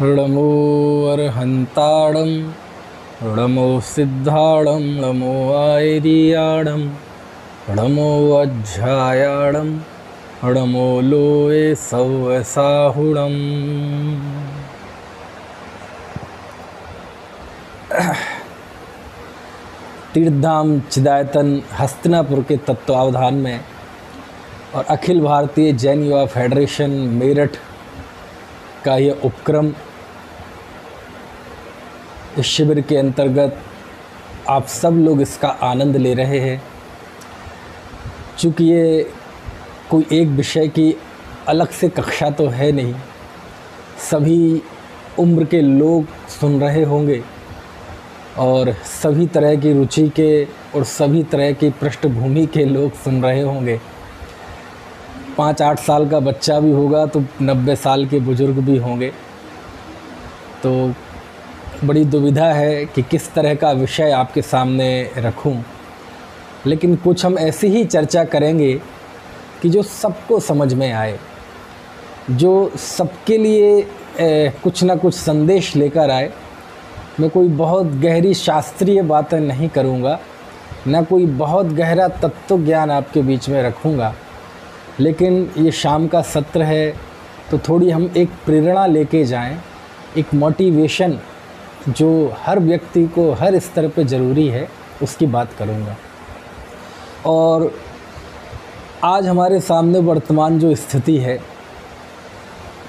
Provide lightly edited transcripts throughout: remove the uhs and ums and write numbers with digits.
णमो अर्हन्ताणं णमो सिद्धाणं णमो आयर्याणं णमो अज्झायाणं णमो लोये सव्वसाहुणम्। तीर्थधाम चिदायतन हस्तिनापुर के तत्वावधान में और अखिल भारतीय जैन युवा फेडरेशन मेरठ का यह उपक्रम इस शिविर के अंतर्गत आप सब लोग इसका आनंद ले रहे हैं। चूँकि ये कोई एक विषय की अलग से कक्षा तो है नहीं, सभी उम्र के लोग सुन रहे होंगे और सभी तरह की रुचि के और सभी तरह की पृष्ठभूमि के लोग सुन रहे होंगे। 5-8 साल का बच्चा भी होगा तो 90 साल के बुज़ुर्ग भी होंगे। तो बड़ी दुविधा है कि किस तरह का विषय आपके सामने रखूं, लेकिन कुछ हम ऐसी ही चर्चा करेंगे कि जो सबको समझ में आए, जो सबके लिए कुछ ना कुछ संदेश लेकर आए। मैं कोई बहुत गहरी शास्त्रीय बातें नहीं करूँगा, ना कोई बहुत गहरा तत्व ज्ञान आपके बीच में रखूँगा, लेकिन ये शाम का सत्र है तो थोड़ी हम एक प्रेरणा लेके जाएं, एक मोटिवेशन जो हर व्यक्ति को हर स्तर पे ज़रूरी है, उसकी बात करूँगा। और आज हमारे सामने वर्तमान जो स्थिति है,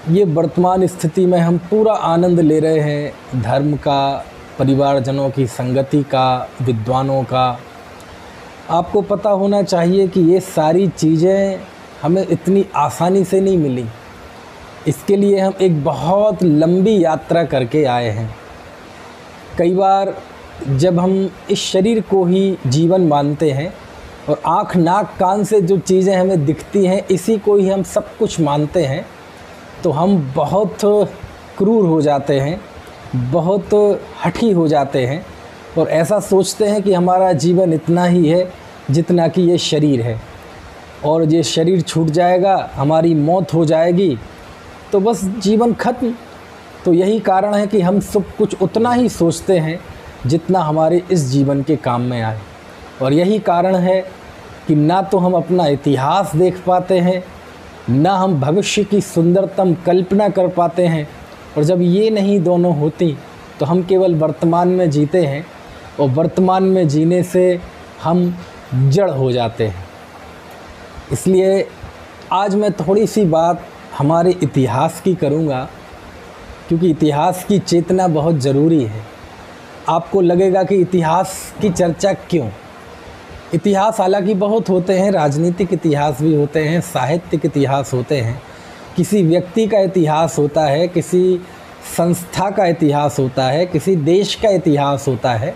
ये वर्तमान स्थिति में हम पूरा आनंद ले रहे हैं धर्म का, परिवारजनों की संगति का, विद्वानों का। आपको पता होना चाहिए कि ये सारी चीज़ें हमें इतनी आसानी से नहीं मिली। इसके लिए हम एक बहुत लंबी यात्रा करके आए हैं। कई बार जब हम इस शरीर को ही जीवन मानते हैं और आँख नाक कान से जो चीज़ें हमें दिखती हैं इसी को ही हम सब कुछ मानते हैं, तो हम बहुत क्रूर हो जाते हैं, बहुत हठी हो जाते हैं और ऐसा सोचते हैं कि हमारा जीवन इतना ही है जितना कि ये शरीर है, और ये शरीर छूट जाएगा, हमारी मौत हो जाएगी तो बस जीवन खत्म। तो यही कारण है कि हम सब कुछ उतना ही सोचते हैं जितना हमारे इस जीवन के काम में आए। और यही कारण है कि ना तो हम अपना इतिहास देख पाते हैं, ना हम भविष्य की सुंदरतम कल्पना कर पाते हैं। और जब ये नहीं दोनों होती तो हम केवल वर्तमान में जीते हैं और वर्तमान में जीने से हम जड़ हो जाते हैं। इसलिए आज मैं थोड़ी सी बात हमारे इतिहास की करूँगा, क्योंकि इतिहास की चेतना बहुत ज़रूरी है। आपको लगेगा कि इतिहास की चर्चा क्यों? इतिहास हालांकि बहुत होते हैं, राजनीतिक इतिहास भी होते हैं, साहित्यिक इतिहास होते हैं, किसी व्यक्ति का इतिहास होता है, किसी संस्था का इतिहास होता है, किसी देश का इतिहास होता है।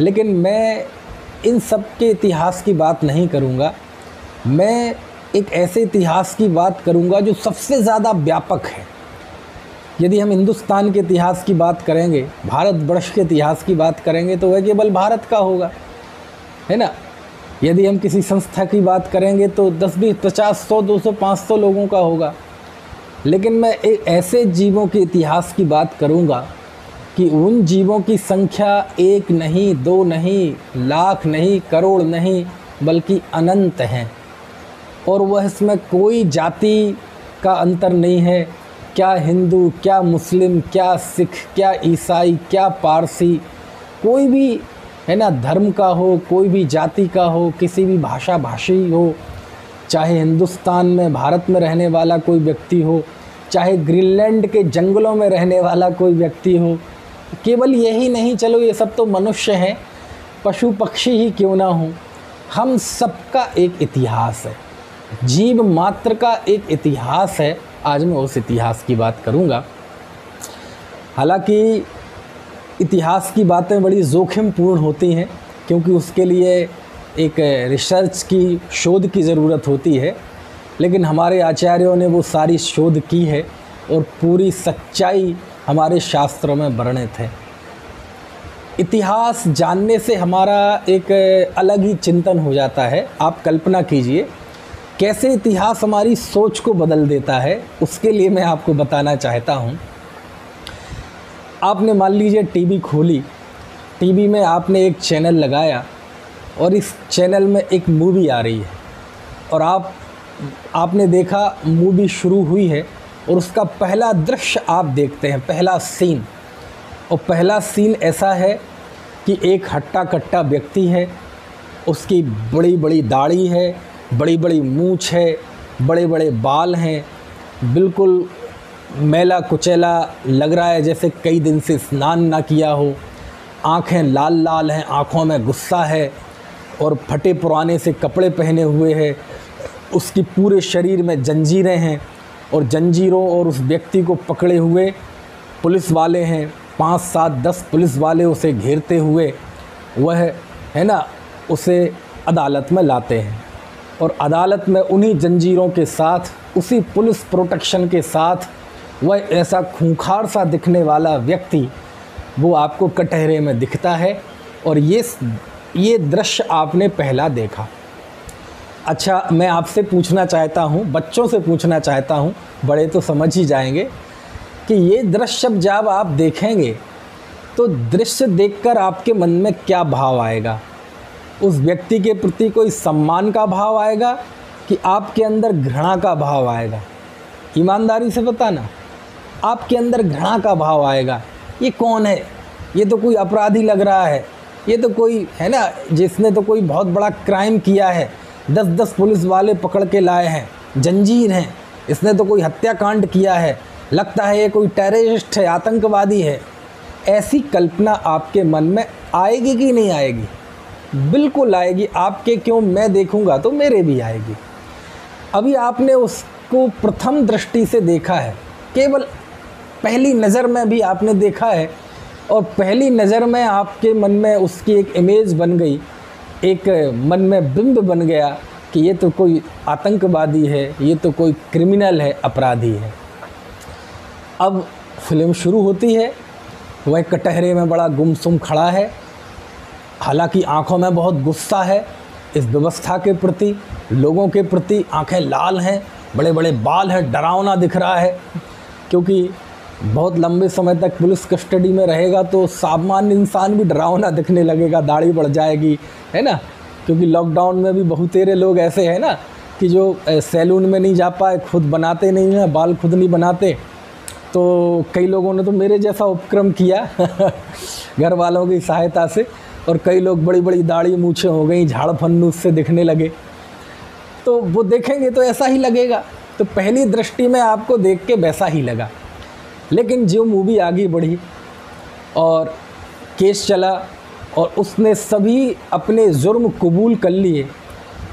लेकिन मैं इन सब के इतिहास की बात नहीं करूँगा। मैं एक ऐसे इतिहास की बात करूँगा जो सबसे ज़्यादा व्यापक है। यदि हम हिंदुस्तान के इतिहास की बात करेंगे, भारतवर्ष के इतिहास की बात करेंगे, तो वह केवल भारत का होगा, है ना। यदि हम किसी संस्था की बात करेंगे तो 10, 20, 50, 100, 200, 500 लोगों का होगा। लेकिन मैं एक ऐसे जीवों के इतिहास की बात करूँगा कि उन जीवों की संख्या 1 नहीं, 2 नहीं, लाख नहीं, करोड़ नहीं, बल्कि अनंत हैं। और वह इसमें कोई जाति का अंतर नहीं है, क्या हिंदू, क्या मुस्लिम, क्या सिख, क्या ईसाई, क्या पारसी, कोई भी, है ना, धर्म का हो, कोई भी जाति का हो, किसी भी भाषी हो, चाहे हिंदुस्तान में, भारत में रहने वाला कोई व्यक्ति हो, चाहे ग्रीनलैंड के जंगलों में रहने वाला कोई व्यक्ति हो। केवल यही नहीं, चलो ये सब तो मनुष्य हैं, पशु पक्षी ही क्यों ना हो, हम सबका एक इतिहास है, जीव मात्र का एक इतिहास है। आज मैं उस इतिहास की बात करूंगा। हालांकि इतिहास की बातें बड़ी जोखिमपूर्ण होती हैं, क्योंकि उसके लिए एक रिसर्च की, शोध की ज़रूरत होती है। लेकिन हमारे आचार्यों ने वो सारी शोध की है और पूरी सच्चाई हमारे शास्त्रों में वर्णित है। इतिहास जानने से हमारा एक अलग ही चिंतन हो जाता है। आप कल्पना कीजिए कैसे इतिहास हमारी सोच को बदल देता है। उसके लिए मैं आपको बताना चाहता हूँ। आपने मान लीजिए टीवी खोली, टीवी में आपने एक चैनल लगाया और इस चैनल में एक मूवी आ रही है और आपने देखा मूवी शुरू हुई है और उसका पहला दृश्य आप देखते हैं, पहला सीन। और पहला सीन ऐसा है कि एक हट्टा कट्टा व्यक्ति है, उसकी बड़ी बड़ी दाढ़ी है, बड़ी बड़ी मूंछ है, बड़े बड़े बाल हैं, बिल्कुल मैला कुचैला लग रहा है जैसे कई दिन से स्नान ना किया हो। आँखें लाल लाल हैं, आँखों में गुस्सा है और फटे पुराने से कपड़े पहने हुए है। उसकी पूरे शरीर में जंजीरें हैं और जंजीरों और उस व्यक्ति को पकड़े हुए पुलिस वाले हैं, 5, 7, 10 पुलिस वाले उसे घेरते हुए वह है ना उसे अदालत में लाते हैं। और अदालत में उन्हीं जंजीरों के साथ, उसी पुलिस प्रोटेक्शन के साथ वह ऐसा खूंखार सा दिखने वाला व्यक्ति वो आपको कटहरे में दिखता है। और ये दृश्य आपने पहला देखा। अच्छा, मैं आपसे पूछना चाहता हूँ, बच्चों से पूछना चाहता हूँ, बड़े तो समझ ही जाएंगे कि ये दृश्य जब आप देखेंगे तो दृश्य देखकर आपके मन में क्या भाव आएगा? उस व्यक्ति के प्रति कोई सम्मान का भाव आएगा कि आपके अंदर घृणा का भाव आएगा? ईमानदारी से बताना, आपके अंदर घृणा का भाव आएगा। ये कौन है? ये तो कोई अपराधी लग रहा है, ये तो कोई है ना जिसने तो कोई बहुत बड़ा क्राइम किया है, 10-10 पुलिस वाले पकड़ के लाए हैं, जंजीर हैं, इसने तो कोई हत्याकांड किया है, लगता है ये कोई टेररिस्ट है, आतंकवादी है। ऐसी कल्पना आपके मन में आएगी कि नहीं आएगी? बिल्कुल आएगी। आपके क्यों, मैं देखूंगा तो मेरे भी आएगी। अभी आपने उसको प्रथम दृष्टि से देखा है, केवल पहली नज़र में भी आपने देखा है और पहली नज़र में आपके मन में उसकी एक इमेज बन गई, एक मन में बिंब बन गया कि ये तो कोई आतंकवादी है, ये तो कोई क्रिमिनल है, अपराधी है। अब फिल्म शुरू होती है, वह कटहरे में बड़ा गुमसुम खड़ा है, हालांकि आंखों में बहुत गुस्सा है इस व्यवस्था के प्रति, लोगों के प्रति। आंखें लाल हैं, बड़े बड़े बाल हैं, डरावना दिख रहा है क्योंकि बहुत लंबे समय तक पुलिस कस्टडी में रहेगा तो सामान्य इंसान भी डरावना दिखने लगेगा, दाढ़ी बढ़ जाएगी, है ना। क्योंकि लॉकडाउन में भी बहुतेरे लोग ऐसे हैं ना कि जो सैलून में नहीं जा पाए, खुद बनाते नहीं हैं, बाल खुद नहीं बनाते। तो कई लोगों ने तो मेरे जैसा उपक्रम किया घर वालों की सहायता से, और कई लोग बड़ी बड़ी दाढ़ी मूछें हो गई, झाड़ फन्नूस से दिखने लगे। तो वो देखेंगे तो ऐसा ही लगेगा। तो पहली दृष्टि में आपको देख के वैसा ही लगा, लेकिन जो मूवी आगे बढ़ी और केस चला और उसने सभी अपने जुर्म कबूल कर लिए,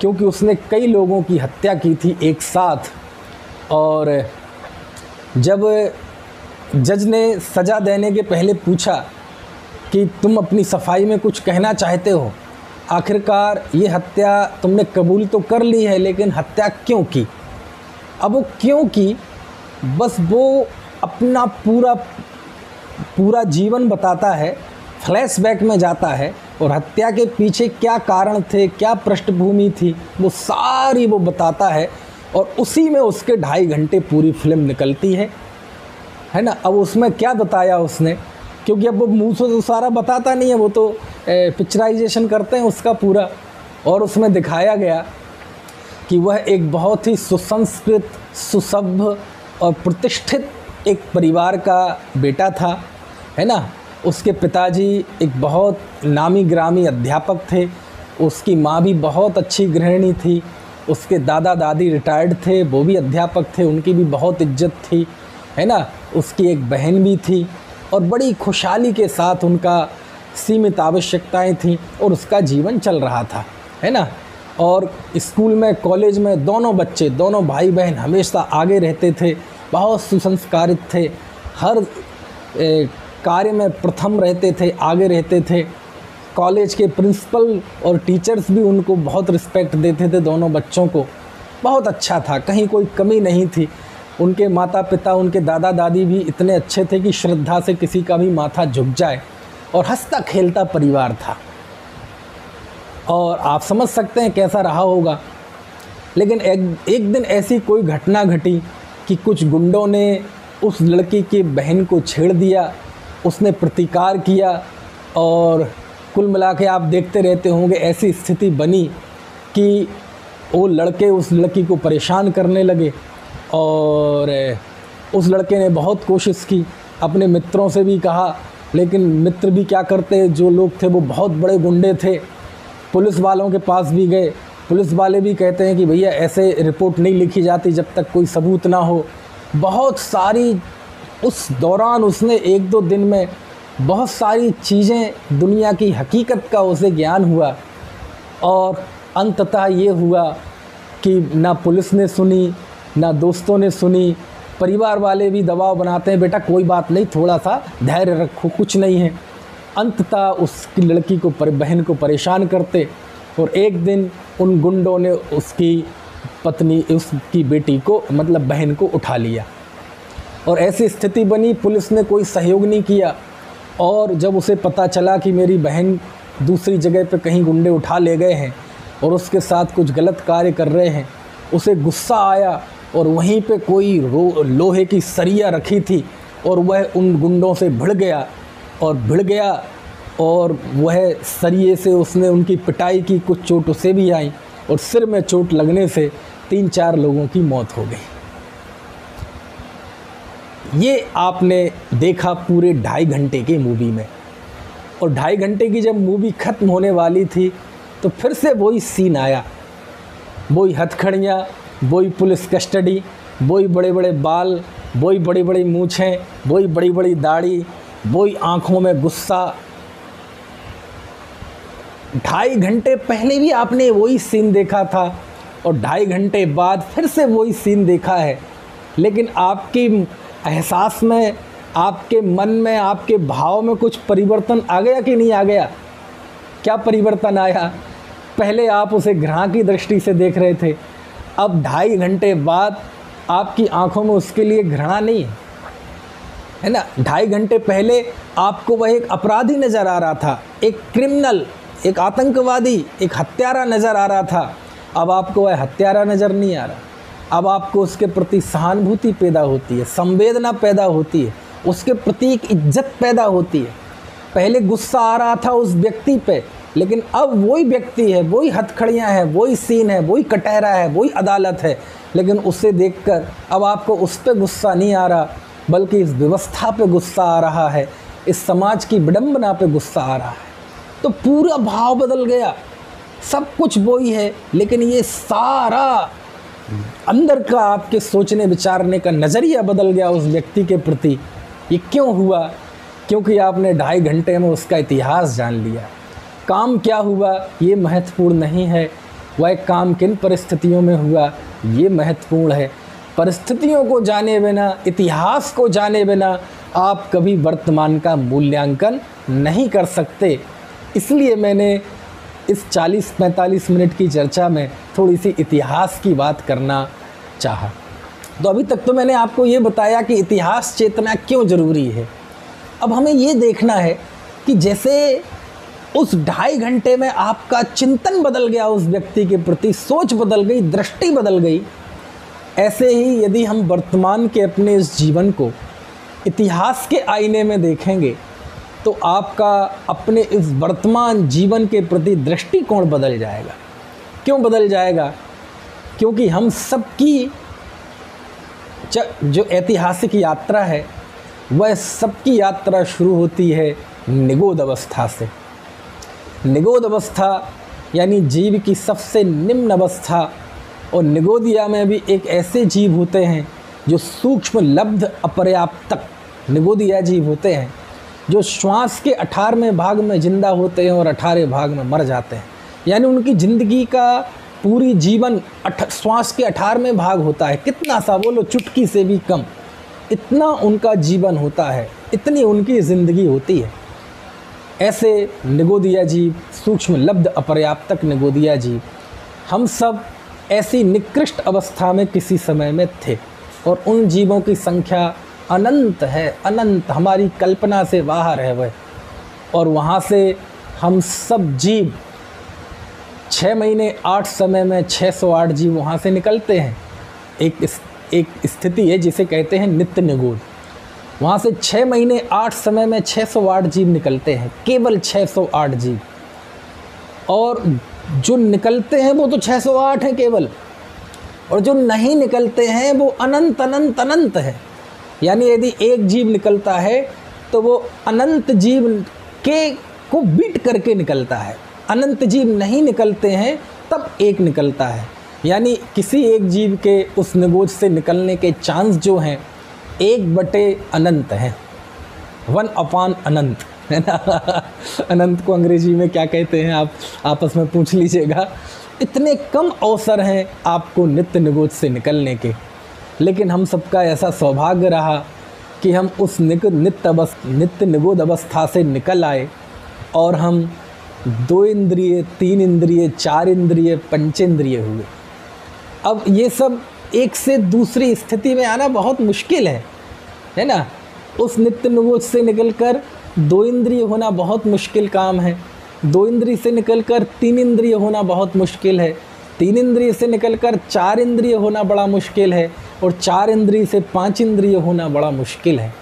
क्योंकि उसने कई लोगों की हत्या की थी एक साथ। और जब जज ने सज़ा देने के पहले पूछा कि तुम अपनी सफाई में कुछ कहना चाहते हो, आखिरकार ये हत्या तुमने कबूल तो कर ली है, लेकिन हत्या क्यों की? अब वो क्यों की, बस वो अपना पूरा जीवन बताता है, फ्लैशबैक में जाता है और हत्या के पीछे क्या कारण थे, क्या पृष्ठभूमि थी, वो सारी वो बताता है। और उसी में उसके 2.5 घंटे पूरी फिल्म निकलती है ना। अब उसमें क्या बताया उसने, क्योंकि अब वो मुँह से तो सारा बताता नहीं है, वो तो पिक्चराइजेशन करते हैं उसका पूरा। और उसमें दिखाया गया कि वह एक बहुत ही सुसंस्कृत, सुसभ्य और प्रतिष्ठित एक परिवार का बेटा था, है ना। उसके पिताजी एक बहुत नामी ग्रामी अध्यापक थे, उसकी माँ भी बहुत अच्छी गृहिणी थी, उसके दादा दादी रिटायर्ड थे, वो भी अध्यापक थे, उनकी भी बहुत इज्जत थी, है ना। उसकी एक बहन भी थी और बड़ी खुशहाली के साथ उनका सीमित आवश्यकताएं थीं और उसका जीवन चल रहा था, है ना। और स्कूल में, कॉलेज में दोनों बच्चे, दोनों भाई बहन हमेशा आगे रहते थे, बहुत सुसंस्कारित थे, हर कार्य में प्रथम रहते थे, आगे रहते थे। कॉलेज के प्रिंसिपल और टीचर्स भी उनको बहुत रिस्पेक्ट देते थे, दोनों बच्चों को। बहुत अच्छा था, कहीं कोई कमी नहीं थी। उनके माता पिता, उनके दादा दादी भी इतने अच्छे थे कि श्रद्धा से किसी का भी माथा झुक जाए, और हंसता खेलता परिवार था। और आप समझ सकते हैं कैसा रहा होगा। लेकिन एक दिन ऐसी कोई घटना घटी कि कुछ गुंडों ने उस लड़की की बहन को छेड़ दिया उसने प्रतिकार किया और कुल मिला के आप देखते रहते होंगे ऐसी स्थिति बनी कि वो लड़के उस लड़की को परेशान करने लगे और उस लड़के ने बहुत कोशिश की, अपने मित्रों से भी कहा, लेकिन मित्र भी क्या करते, जो लोग थे वो बहुत बड़े गुंडे थे। पुलिस वालों के पास भी गए, पुलिस वाले भी कहते हैं कि भैया ऐसे रिपोर्ट नहीं लिखी जाती जब तक कोई सबूत ना हो। बहुत सारी उस दौरान उसने 1-2 दिन में बहुत सारी चीज़ें, दुनिया की हकीकत का उसे ज्ञान हुआ और अंततः ये हुआ कि ना पुलिस ने सुनी, ना दोस्तों ने सुनी, परिवार वाले भी दबाव बनाते हैं, बेटा कोई बात नहीं, थोड़ा सा धैर्य रखो, कुछ नहीं है। अंततः उसकी लड़की को बहन को परेशान करते और एक दिन उन गुंडों ने उसकी पत्नी, उसकी बेटी को, मतलब बहन को उठा लिया और ऐसी स्थिति बनी, पुलिस ने कोई सहयोग नहीं किया। और जब उसे पता चला कि मेरी बहन दूसरी जगह पे कहीं गुंडे उठा ले गए हैं और उसके साथ कुछ गलत कार्य कर रहे हैं, उसे गुस्सा आया और वहीं पे कोई लोहे की सरिया रखी थी और वह उन गुंडों से भिड़ गया और वह सरिये से उसने उनकी पिटाई की, कुछ चोट उसे भी आई और सिर में चोट लगने से 3-4 लोगों की मौत हो गई। ये आपने देखा पूरे 2.5 घंटे की मूवी में। और 2.5 घंटे की जब मूवी ख़त्म होने वाली थी तो फिर से वही सीन आया, वही हथकड़ियाँ, वही पुलिस कस्टडी, वही बड़े बड़े बाल, वही बड़ी बड़ी मूँछें, वही बड़ी बड़ी दाढ़ी, वही आँखों में गुस्सा। 2.5 घंटे पहले भी आपने वही सीन देखा था और 2.5 घंटे बाद फिर से वही सीन देखा है, लेकिन आपकी एहसास में, आपके मन में, आपके भाव में कुछ परिवर्तन आ गया कि नहीं आ गया? क्या परिवर्तन आया? पहले आप उसे घृणा की दृष्टि से देख रहे थे, अब 2.5 घंटे बाद आपकी आंखों में उसके लिए घृणा नहीं है ना? 2.5 घंटे पहले आपको वह एक अपराधी नज़र आ रहा था, एक क्रिमिनल, एक आतंकवादी, एक हत्यारा नज़र आ रहा था। अब आपको वह हत्यारा नज़र नहीं आ रहा, अब आपको उसके प्रति सहानुभूति पैदा होती है, संवेदना पैदा होती है, उसके प्रति एक इज्जत पैदा होती है। पहले गुस्सा आ रहा था उस व्यक्ति पे, लेकिन अब वही व्यक्ति है, वही हथकड़ियाँ हैं, वही सीन है, वही कटहरा है, वही अदालत है, लेकिन उसे देखकर अब आपको उस पर गुस्सा नहीं आ रहा, बल्कि इस व्यवस्था पे गुस्सा आ रहा है, इस समाज की विडंबना पे गुस्सा आ रहा है। तो पूरा भाव बदल गया, सब कुछ वही है, लेकिन ये सारा अंदर का आपके सोचने विचारने का नज़रिया बदल गया उस व्यक्ति के प्रति। ये क्यों हुआ? क्योंकि आपने 2.5 घंटे में उसका इतिहास जान लिया। काम क्या हुआ ये महत्वपूर्ण नहीं है, वह काम किन परिस्थितियों में हुआ ये महत्वपूर्ण है। परिस्थितियों को जाने बिना, इतिहास को जाने बिना आप कभी वर्तमान का मूल्यांकन नहीं कर सकते। इसलिए मैंने इस 40-45 मिनट की चर्चा में थोड़ी सी इतिहास की बात करना चाहा। तो अभी तक तो मैंने आपको ये बताया कि इतिहास चेतना क्यों ज़रूरी है। अब हमें ये देखना है कि जैसे उस 2.5 घंटे में आपका चिंतन बदल गया, उस व्यक्ति के प्रति सोच बदल गई, दृष्टि बदल गई, ऐसे ही यदि हम वर्तमान के अपने इस जीवन को इतिहास के आईने में देखेंगे तो आपका अपने इस वर्तमान जीवन के प्रति दृष्टिकोण बदल जाएगा। क्यों बदल जाएगा? क्योंकि हम सबकी जो ऐतिहासिक यात्रा है वह सबकी यात्रा शुरू होती है निगोद अवस्था से। निगोद अवस्था यानी जीव की सबसे निम्न अवस्था, और निगोदिया में भी एक ऐसे जीव होते हैं जो सूक्ष्म लब्ध अपर्याप्तक निगोदिया जीव होते हैं, जो श्वास के 18वें भाग में जिंदा होते हैं और 18वें भाग में मर जाते हैं। यानी उनकी ज़िंदगी का पूरी जीवन श्वास के 18वें भाग होता है। कितना सा बोलो, चुटकी से भी कम, इतना उनका जीवन होता है, इतनी उनकी ज़िंदगी होती है। ऐसे निगोदिया जीव, सूक्ष्म लब्ध अपर्याप्तक निगोदिया जीव, हम सब ऐसी निकृष्ट अवस्था में किसी समय में थे, और उन जीवों की संख्या अनंत है, अनंत, हमारी कल्पना से बाहर है वह। और वहाँ से हम सब जीव 6 महीने 8 समय में 608 जीव वहाँ से निकलते हैं। एक स्थिति है जिसे कहते हैं नित्य निगोद। वहाँ से 6 महीने 8 समय में 608 जीव निकलते हैं, केवल 608 जीव। और जो निकलते हैं वो तो 608 हैं केवल, और जो नहीं निकलते हैं वो अनंत अनंत अनंत है। यानी यदि एक जीव निकलता है तो वो अनंत जीव के को बीट करके निकलता है। अनंत जीव नहीं निकलते हैं तब एक निकलता है। यानी किसी एक जीव के उस निगोज से निकलने के चांस जो हैं 1/, अनंत हैं, 1/, अनंत, है ना। अनंत को अंग्रेजी में क्या कहते हैं आप आपस में पूछ लीजिएगा। इतने कम अवसर हैं आपको नित्य निगोज से निकलने के, लेकिन हम सबका ऐसा सौभाग्य रहा कि हम उस नित्य निगोद अवस्था से निकल आए और हम 2 इंद्रिय, 3 इंद्रिय, 4 इंद्रिय, पंचेंद्रिय हुए। अब ये सब एक से दूसरी स्थिति में आना बहुत मुश्किल है ना। उस नित्य निगोज से निकलकर 2 इंद्रिय होना बहुत मुश्किल काम है, 2 इंद्रिय से निकलकर 3 इंद्रिय होना बहुत मुश्किल है, 3 इंद्रिय से निकलकर 4 इंद्रिय होना बड़ा मुश्किल है, और 4 इंद्रिय से 5 इंद्रिय होना बड़ा मुश्किल है।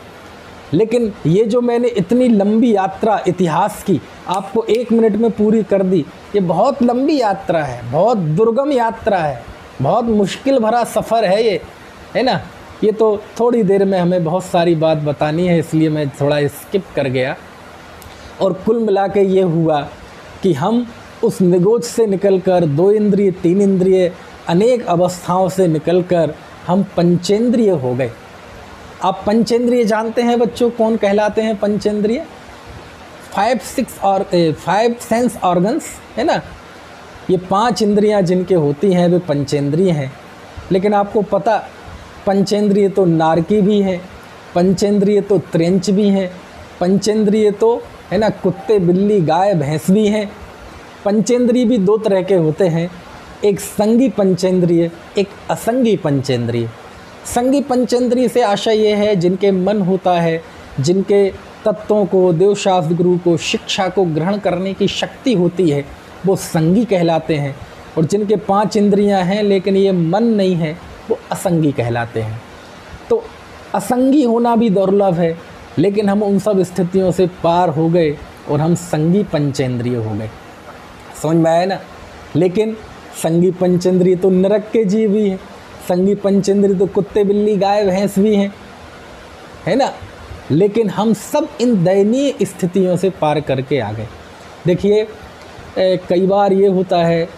लेकिन ये जो मैंने इतनी लंबी यात्रा इतिहास की आपको 1 मिनट में पूरी कर दी, ये बहुत लंबी यात्रा है, बहुत दुर्गम यात्रा है, बहुत मुश्किल भरा सफ़र है ये, है ना। ये तो थोड़ी देर में हमें बहुत सारी बात बतानी है, इसलिए मैं थोड़ा स्किप कर गया। और कुल मिला के ये हुआ कि हम उस निगोज से निकलकर 2 इंद्रिय, 3 इंद्रिय, अनेक अवस्थाओं से निकलकर हम पंचेंद्रिय हो गए। आप पंचेंद्रिय जानते हैं बच्चों, कौन कहलाते हैं पंचेंद्रिय? 5 सेंस ऑर्गन्स, है ना। ये 5 इंद्रियां जिनके होती हैं वे पंचेंद्रिय हैं। लेकिन आपको पता, पंचेंद्रिय तो नारकी भी हैं, पंचेंद्रिय तो त्रेंच भी हैं, पंचेंद्रिय तो, है ना, कुत्ते, बिल्ली, गाय, भैंस भी हैं। पंचेंद्रिय भी 2 तरह के होते हैं, एक संगी पंचेंद्रिय, एक असंगी पंचेंद्रिय। संगी पंचेंद्रिय से आशय ये है जिनके मन होता है, जिनके तत्वों को, देवशास्त्र गुरु को, शिक्षा को ग्रहण करने की शक्ति होती है, वो संगी कहलाते हैं। और जिनके 5 इंद्रियां हैं लेकिन ये मन नहीं है, वो असंगी कहलाते हैं। तो असंगी होना भी दुर्लभ है, लेकिन हम उन सब स्थितियों से पार हो गए और हम संगी पंचेंद्रिय हो गए। समझ में आया ना। लेकिन संगी पंचेंद्रिय तो नरक के जीव भी हैं, संगी पंचेंद्रिय तो कुत्ते, बिल्ली, गाय, भैंस भी हैं, है ना। लेकिन हम सब इन दयनीय स्थितियों से पार करके आ गए। देखिए, कई बार ये होता है,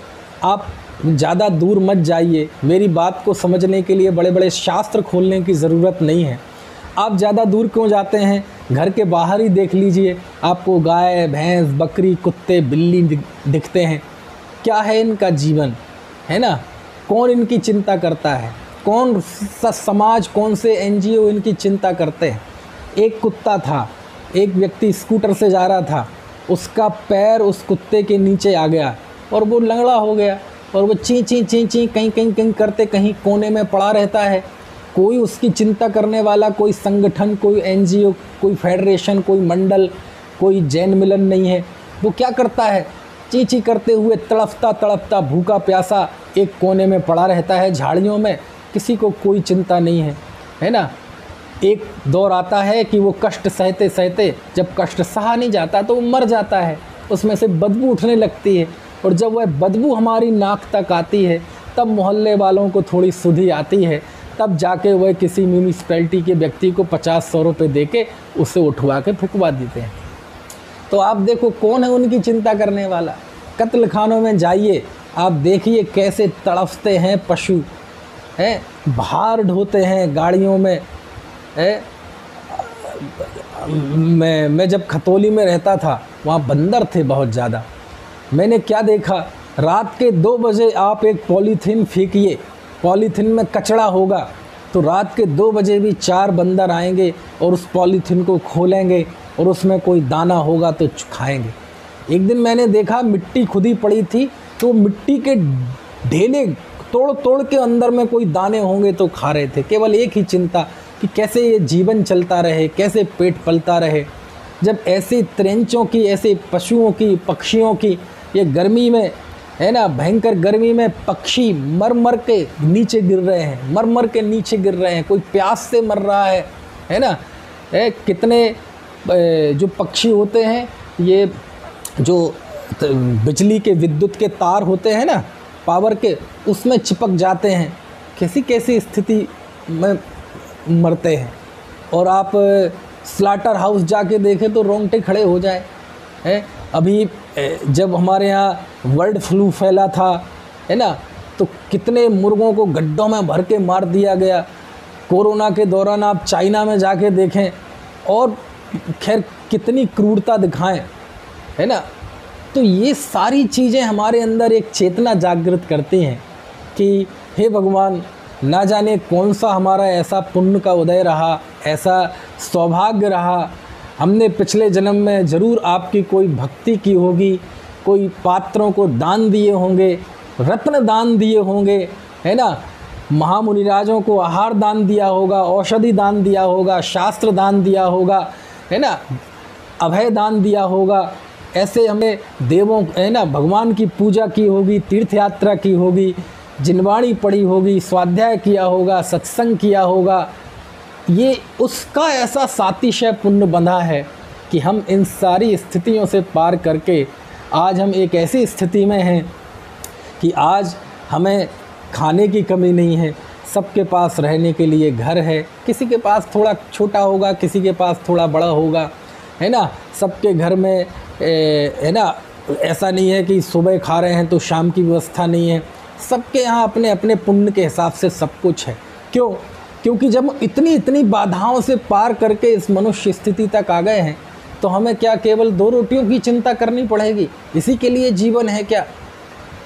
आप ज़्यादा दूर मत जाइए, मेरी बात को समझने के लिए बड़े बड़े शास्त्र खोलने की ज़रूरत नहीं है। आप ज़्यादा दूर क्यों जाते हैं, घर के बाहर ही देख लीजिए, आपको गाय, भैंस, बकरी, कुत्ते, बिल्ली दिखते हैं। क्या है इनका जीवन, है ना। कौन इनकी चिंता करता है, कौन सा समाज, कौन से NGO इनकी चिंता करते हैं। एक कुत्ता था, एक व्यक्ति स्कूटर से जा रहा था, उसका पैर उस कुत्ते के नीचे आ गया और वो लंगड़ा हो गया, और वो ची ची ची ची कहीं करते कहीं कोने में पड़ा रहता है। कोई उसकी चिंता करने वाला, कोई संगठन, कोई NGO, कोई फेडरेशन, कोई मंडल, कोई जैन मिलन नहीं है। वो क्या करता है, ची ची करते हुए तड़पता तड़पता भूखा प्यासा एक कोने में पड़ा रहता है झाड़ियों में, किसी को कोई चिंता नहीं है, है ना। एक दौर आता है कि वो कष्ट सहते सहते, जब कष्ट सहा नहीं जाता तो वो मर जाता है, उसमें से बदबू उठने लगती है, और जब वह बदबू हमारी नाक तक आती है तब मोहल्ले वालों को थोड़ी सुधि आती है, तब जाके वह किसी म्यूनिसिपैलिटी के व्यक्ति को 50-100 रुपये दे के उसे उठवा के फुकवा देते हैं। तो आप देखो कौन है उनकी चिंता करने वाला। कत्ल खानों में जाइए, आप देखिए कैसे तड़फते हैं पशु, हैं, भार ढोते हैं गाड़ियों में, है। मैं जब खतौली में रहता था, वहाँ बंदर थे बहुत ज़्यादा। मैंने क्या देखा, रात के 2 बजे आप एक पॉलीथीन फेंकिए, पॉलीथीन में कचरा होगा, तो रात के 2 बजे भी 4 बंदर आएंगे और उस पॉलीथीन को खोलेंगे और उसमें कोई दाना होगा तो खाएंगे। एक दिन मैंने देखा मिट्टी खुदी पड़ी थी, तो मिट्टी के ढेले तोड़ तोड़ के अंदर में कोई दाने होंगे तो खा रहे थे। केवल एक ही चिंता कि कैसे ये जीवन चलता रहे, कैसे पेट पलता रहे। जब ऐसे त्रेंचों की, ऐसे पशुओं की, पक्षियों की, ये गर्मी में, है ना, भयंकर गर्मी में पक्षी मर मर के नीचे गिर रहे हैं, मर मर के नीचे गिर रहे हैं, कोई प्यास से मर रहा है ना। कितने जो पक्षी होते हैं, ये जो बिजली के विद्युत के तार होते हैं ना, पावर के, उसमें चिपक जाते हैं, कैसी कैसी स्थिति में मरते हैं। और आप स्लाटर हाउस जाके देखें तो रोंगटे खड़े हो जाए हैं। अभी जब हमारे यहाँ बर्ड फ्लू फैला था, है ना, तो कितने मुर्गों को गड्ढों में भर के मार दिया गया। कोरोना के दौरान आप चाइना में जाके देखें, और खैर कितनी क्रूरता दिखाएं, है ना। तो ये सारी चीज़ें हमारे अंदर एक चेतना जागृत करती हैं कि हे भगवान, ना जाने कौन सा हमारा ऐसा पुण्य का उदय रहा, ऐसा सौभाग्य रहा, हमने पिछले जन्म में ज़रूर आपकी कोई भक्ति की होगी, कोई पात्रों को दान दिए होंगे, रत्न दान दिए होंगे, है ना, महामुनिराजों को आहार दान दिया होगा, औषधि दान दिया होगा, शास्त्र दान दिया होगा, है ना, अभय दान दिया होगा। ऐसे हमें देवों, है ना, भगवान की पूजा की होगी, तीर्थ यात्रा की होगी, जिनवाणी पढ़ी होगी, स्वाध्याय किया होगा, सत्संग किया होगा। ये उसका ऐसा सातिशय पुण्य बंधा है कि हम इन सारी स्थितियों से पार करके आज हम एक ऐसी स्थिति में हैं कि आज हमें खाने की कमी नहीं है, सबके पास रहने के लिए घर है। किसी के पास थोड़ा छोटा होगा, किसी के पास थोड़ा बड़ा होगा, है ना। सबके घर में है ना, ऐसा नहीं है कि सुबह खा रहे हैं तो शाम की व्यवस्था नहीं है। सबके यहाँ अपने अपने पुण्य के हिसाब से सब कुछ है। क्यों? क्योंकि जब इतनी बाधाओं से पार करके इस मनुष्य स्थिति तक आ गए हैं, तो हमें क्या केवल 2 रोटियों की चिंता करनी पड़ेगी? इसी के लिए जीवन है क्या,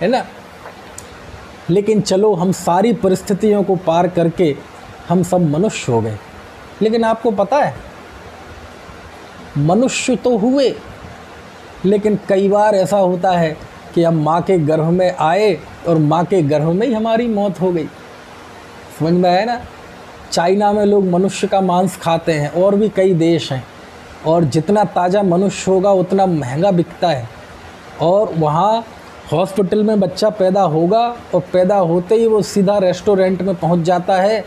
है ना। लेकिन चलो, हम सारी परिस्थितियों को पार करके हम सब मनुष्य हो गए। लेकिन आपको पता है, मनुष्य तो हुए, लेकिन कई बार ऐसा होता है कि हम माँ के गर्भ में आए और माँ के गर्भ में ही हमारी मौत हो गई। समझ में आया ना। चाइना में लोग मनुष्य का मांस खाते हैं, और भी कई देश हैं, और जितना ताज़ा मनुष्य होगा उतना महंगा बिकता है। और वहाँ हॉस्पिटल में बच्चा पैदा होगा और पैदा होते ही वो सीधा रेस्टोरेंट में पहुँच जाता है,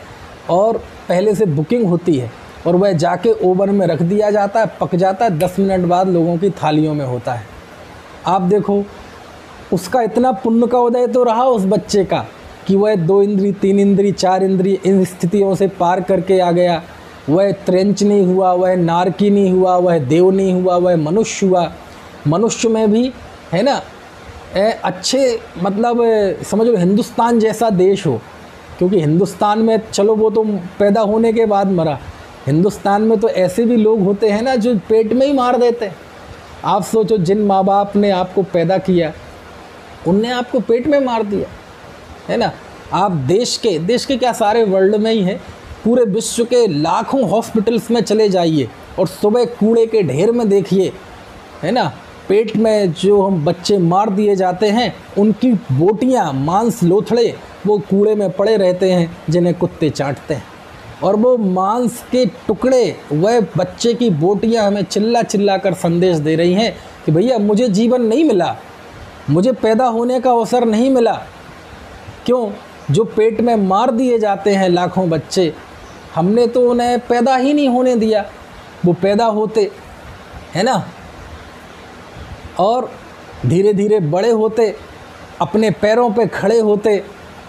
और पहले से बुकिंग होती है, और वह जाके ओवन में रख दिया जाता है, पक जाता है, 10 मिनट बाद लोगों की थालियों में होता है। आप देखो, उसका इतना पुण्य का उदय तो रहा उस बच्चे का कि वह 2 इंद्री, 3 इंद्री, 4 इंद्री इन स्थितियों से पार करके आ गया। वह त्रेंच नहीं हुआ, वह नारकी नहीं हुआ, वह देव नहीं हुआ, वह मनुष्य हुआ। मनुष्य में भी, है ना, अच्छे, मतलब समझो हिंदुस्तान जैसा देश हो, क्योंकि हिंदुस्तान में चलो वो तो पैदा होने के बाद मरा, हिंदुस्तान में तो ऐसे भी लोग होते हैं ना जो पेट में ही मार देते हैं। आप सोचो, जिन माँ बाप ने आपको पैदा किया उनने आपको पेट में मार दिया, है ना। आप देश के क्या, सारे वर्ल्ड में ही है, पूरे विश्व के लाखों हॉस्पिटल्स में चले जाइए और सुबह कूड़े के ढेर में देखिए, है ना, पेट में जो हम बच्चे मार दिए जाते हैं उनकी बोटियाँ, मांस लोथड़े वो कूड़े में पड़े रहते हैं जिन्हें कुत्ते चाटते हैं। और वो मांस के टुकड़े, वह बच्चे की बोटियाँ हमें चिल्ला चिल्ला कर संदेश दे रही हैं कि भैया मुझे जीवन नहीं मिला, मुझे पैदा होने का अवसर नहीं मिला। क्यों? जो पेट में मार दिए जाते हैं लाखों बच्चे, हमने तो उन्हें पैदा ही नहीं होने दिया। वो पैदा होते, है ना, और धीरे धीरे बड़े होते, अपने पैरों पे खड़े होते,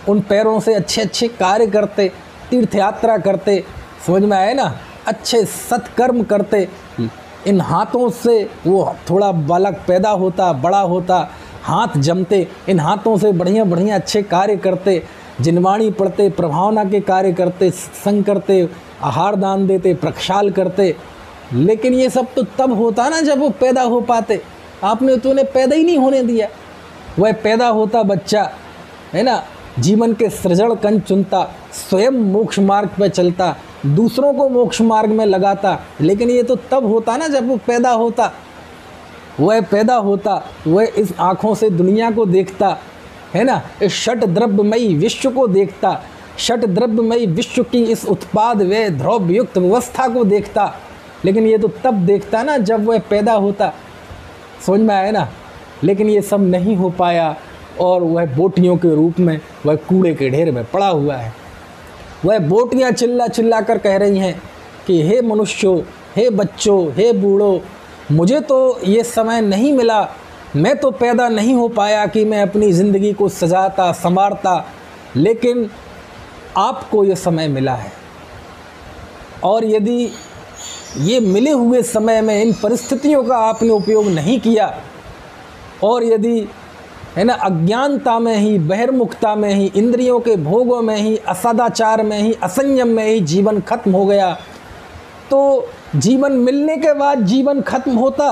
उन पैरों से अच्छे अच्छे कार्य करते, तीर्थ यात्रा करते, समझ में आए ना, अच्छे सत्कर्म करते। इन हाथों से वो थोड़ा बालक पैदा होता, बड़ा होता, हाथ जमते, इन हाथों से बढ़िया बढ़िया अच्छे कार्य करते, जिनवाणी पढ़ते, प्रभावना के कार्य करते, सत्संग करते, आहार दान देते, प्रक्षाल करते। लेकिन ये सब तो तब होता ना जब वो पैदा हो पाते। आपने तो उन्हें पैदा ही नहीं होने दिया। वह पैदा होता बच्चा, है ना, जीवन के सृजन कंज चुनता, स्वयं मोक्ष मार्ग पर चलता, दूसरों को मोक्ष मार्ग में लगाता। लेकिन ये तो तब होता ना जब वो पैदा होता। वह पैदा होता, वह इस आँखों से दुनिया को देखता, है ना, इस षट द्रव्यमयी विश्व को देखता, षट द्रव्यमयी विश्व की इस उत्पाद व द्रव्य युक्त व्यवस्था को देखता। लेकिन ये तो तब देखता ना जब वह पैदा होता। समझ में आया ना। लेकिन ये सब नहीं हो पाया, और वह बोटियों के रूप में वह कूड़े के ढेर में पड़ा हुआ है। वह बोटियाँ चिल्ला चिल्ला कर कह रही हैं कि हे मनुष्यों, हे बच्चों, हे बूढ़ों, मुझे तो ये समय नहीं मिला, मैं तो पैदा नहीं हो पाया कि मैं अपनी ज़िंदगी को सजाता संवारता, लेकिन आपको ये समय मिला है। और यदि ये मिले हुए समय में इन परिस्थितियों का आपने उपयोग नहीं किया, और यदि है ना अज्ञानता में ही, बहिर्मुखता में ही, इंद्रियों के भोगों में ही, असदाचार में ही, असंयम में ही जीवन खत्म हो गया, तो जीवन मिलने के बाद जीवन खत्म होता,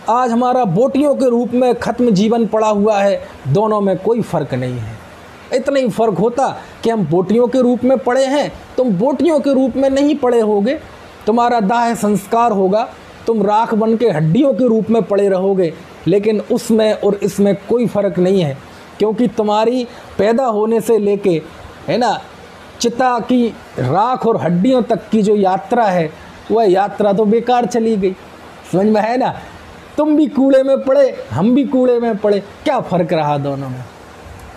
आज हमारा बोटियों के रूप में खत्म जीवन पड़ा हुआ है, दोनों में कोई फ़र्क नहीं है। इतना ही फ़र्क होता कि हम बोटियों के रूप में पड़े हैं, तुम बोटियों के रूप में नहीं पड़े होगे, तुम्हारा दाह संस्कार होगा, तुम राख बन के हड्डियों के रूप में पड़े रहोगे, लेकिन उसमें और इसमें कोई फ़र्क नहीं है, क्योंकि तुम्हारी पैदा होने से लेके है ना चिता की राख और हड्डियों तक की जो यात्रा है, वह यात्रा तो बेकार चली गई। समझ में है ना, तुम भी कूड़े में पड़े, हम भी कूड़े में पड़े, क्या फ़र्क रहा दोनों में?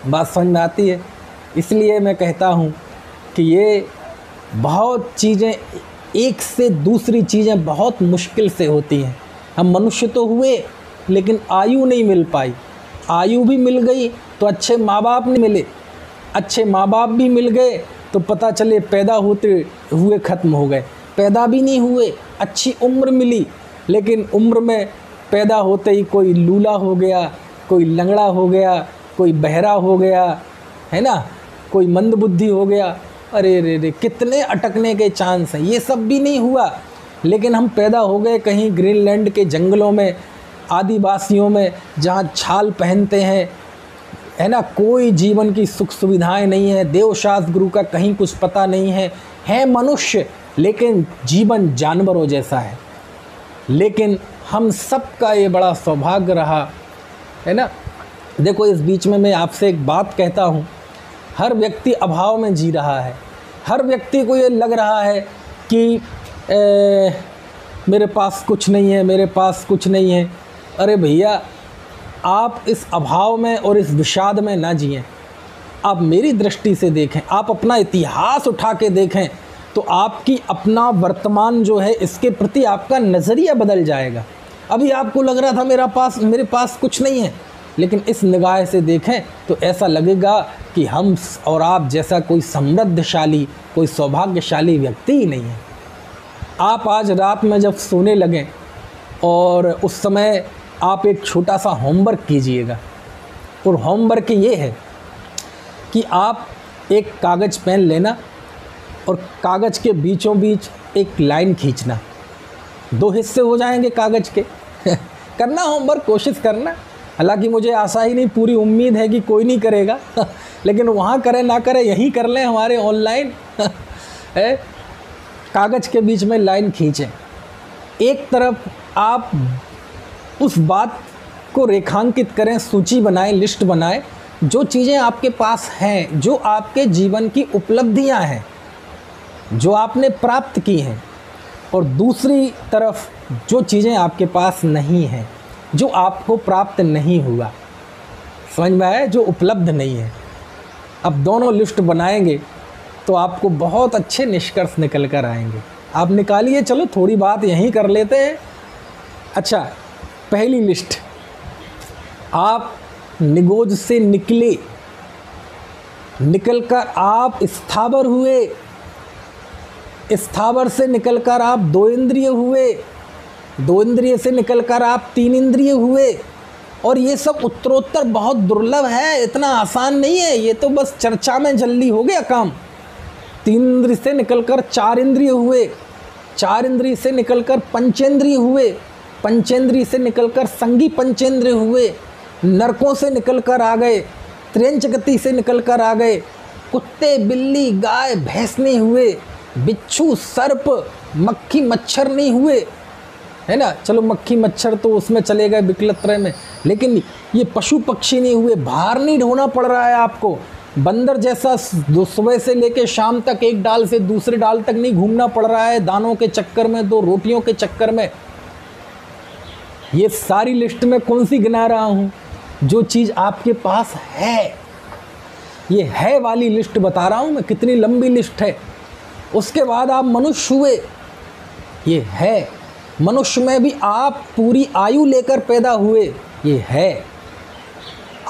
बात समझ में आती है। इसलिए मैं कहता हूँ कि ये बहुत चीज़ें, एक से दूसरी चीज़ें बहुत मुश्किल से होती हैं। हम मनुष्य तो हुए, लेकिन आयु नहीं मिल पाई। आयु भी मिल गई तो अच्छे माँ बाप नहीं मिले, अच्छे माँ बाप भी मिल गए तो पता चले पैदा होते हुए ख़त्म हो गए। पैदा भी नहीं हुए, अच्छी उम्र मिली, लेकिन उम्र में पैदा होते ही कोई लूला हो गया, कोई लंगड़ा हो गया, कोई बहरा हो गया, है ना, कोई मंदबुद्धि हो गया। अरे रे रे, कितने अटकने के चांस हैं। ये सब भी नहीं हुआ, लेकिन हम पैदा हो गए कहीं ग्रीनलैंड के जंगलों में, आदिवासियों में, जहाँ छाल पहनते हैं, है ना, कोई जीवन की सुख सुविधाएं नहीं है, देवशास्त्र गुरु का कहीं कुछ पता नहीं है मनुष्य, लेकिन जीवन जानवरों जैसा है। लेकिन हम सब का ये बड़ा सौभाग्य रहा है ना। देखो, इस बीच में मैं आपसे एक बात कहता हूँ, हर व्यक्ति अभाव में जी रहा है। हर व्यक्ति को ये लग रहा है कि मेरे पास कुछ नहीं है, मेरे पास कुछ नहीं है। अरे भैया, आप इस अभाव में और इस विषाद में ना जिएं। आप मेरी दृष्टि से देखें, आप अपना इतिहास उठा के देखें, तो आपकी अपना वर्तमान जो है इसके प्रति आपका नज़रिया बदल जाएगा। अभी आपको लग रहा था मेरे पास कुछ नहीं है, लेकिन इस निगाह से देखें तो ऐसा लगेगा कि हम और आप जैसा कोई समृद्धशाली, कोई सौभाग्यशाली व्यक्ति ही नहीं है। आप आज रात में जब सोने लगें और उस समय आप एक छोटा सा होमवर्क कीजिएगा, और होमवर्क ये है कि आप एक कागज़ पेन लेना और कागज़ के बीचों बीच एक लाइन खींचना। 2 हिस्से हो जाएंगे कागज़ के। करना होमवर्क, कोशिश करना। हालांकि मुझे आशा ही नहीं, पूरी उम्मीद है कि कोई नहीं करेगा, लेकिन वहाँ करे ना करे यहीं कर लें हमारे ऑनलाइन। है, कागज़ के बीच में लाइन खींचें। एक तरफ आप उस बात को रेखांकित करें, सूची बनाएं, लिस्ट बनाएं, जो चीज़ें आपके पास हैं, जो आपके जीवन की उपलब्धियां हैं, जो आपने प्राप्त की हैं, और दूसरी तरफ जो चीज़ें आपके पास नहीं हैं, जो आपको प्राप्त नहीं हुआ। समझ में आया, जो उपलब्ध नहीं है। अब दोनों लिस्ट बनाएंगे तो आपको बहुत अच्छे निष्कर्ष निकल कर आएंगे। आप निकालिए, चलो थोड़ी बात यहीं कर लेते हैं। अच्छा, पहली लिस्ट, आप निगोज से निकले, निकलकर आप स्थावर हुए, स्थावर से निकलकर आप 2 इंद्रिय हुए, 2 इंद्रिय से निकलकर आप 3 इंद्रिय हुए। और ये सब उत्तरोत्तर बहुत दुर्लभ है, इतना आसान नहीं है। ये तो बस चर्चा में जल्दी हो गया काम। 3 इंद्रिय से निकलकर 4 इंद्रिय हुए, 4 इंद्रिय से निकलकर पंचेंद्रिय हुए, पंचेंद्रिय से निकलकर संगी पंचेंद्रिय हुए, नरकों से निकलकर आ गए, त्रियंच गति से निकलकर आ गए, कुत्ते, बिल्ली, गाय, भैंस नहीं हुए, बिच्छू, सर्प, मक्खी, मच्छर नहीं हुए, है ना। चलो मक्खी मच्छर तो उसमें चले गए विकलत्रय में, लेकिन ये पशु पक्षी नहीं हुए। बाहर नहीं ढोना पड़ रहा है आपको, बंदर जैसा सुबह से लेके शाम तक एक डाल से दूसरे डाल तक नहीं घूमना पड़ रहा है, दानों के चक्कर में, 2 रोटियों के चक्कर में। ये सारी लिस्ट में कौन सी गिना रहा हूँ? जो चीज़ आपके पास है, ये है वाली लिस्ट बता रहा हूँ मैं। कितनी लंबी लिस्ट है। उसके बाद आप मनुष्य हुए, ये है। मनुष्य में भी आप पूरी आयु लेकर पैदा हुए, ये है।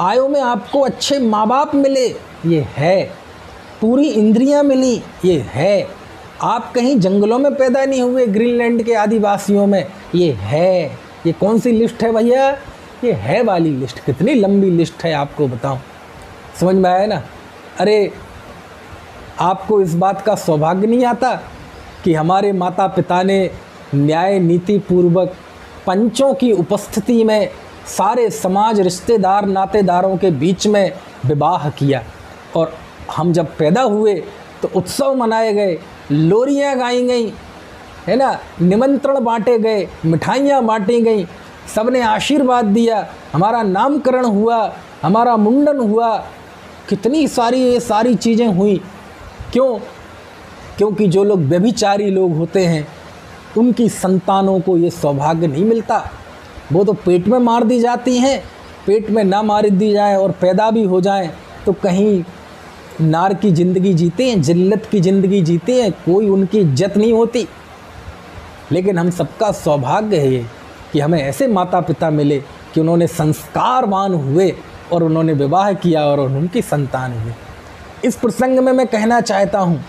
आयु में आपको अच्छे माँ बाप मिले, ये है। पूरी इंद्रियां मिली, ये है। आप कहीं जंगलों में पैदा नहीं हुए, ग्रीनलैंड के आदिवासियों में, ये है। ये कौन सी लिस्ट है भैया? ये है वाली लिस्ट। कितनी लंबी लिस्ट है आपको बताऊं, समझ में आया ना? अरे आपको इस बात का सौभाग्य नहीं आता कि हमारे माता पिता ने न्याय नीति पूर्वक पंचों की उपस्थिति में सारे समाज, रिश्तेदार, नातेदारों के बीच में विवाह किया, और हम जब पैदा हुए तो उत्सव मनाए गए, लोरियां गाई गई, है ना, निमंत्रण बांटे गए, मिठाइयाँ बांटी गई, सबने आशीर्वाद दिया, हमारा नामकरण हुआ, हमारा मुंडन हुआ, कितनी सारी ये सारी चीज़ें हुई। क्यों? क्योंकि जो लोग व्यभिचारी लोग होते हैं उनकी संतानों को ये सौभाग्य नहीं मिलता। वो तो पेट में मार दी जाती हैं, पेट में ना मार दी जाए और पैदा भी हो जाए तो कहीं नार की ज़िंदगी जीते हैं, जिल्लत की ज़िंदगी जीते हैं, कोई उनकी इज्जत नहीं होती। लेकिन हम सबका सौभाग्य है ये कि हमें ऐसे माता पिता मिले कि उन्होंने संस्कारवान हुए और उन्होंने विवाह किया और उनकी संतान हुई। इस प्रसंग में मैं कहना चाहता हूँ,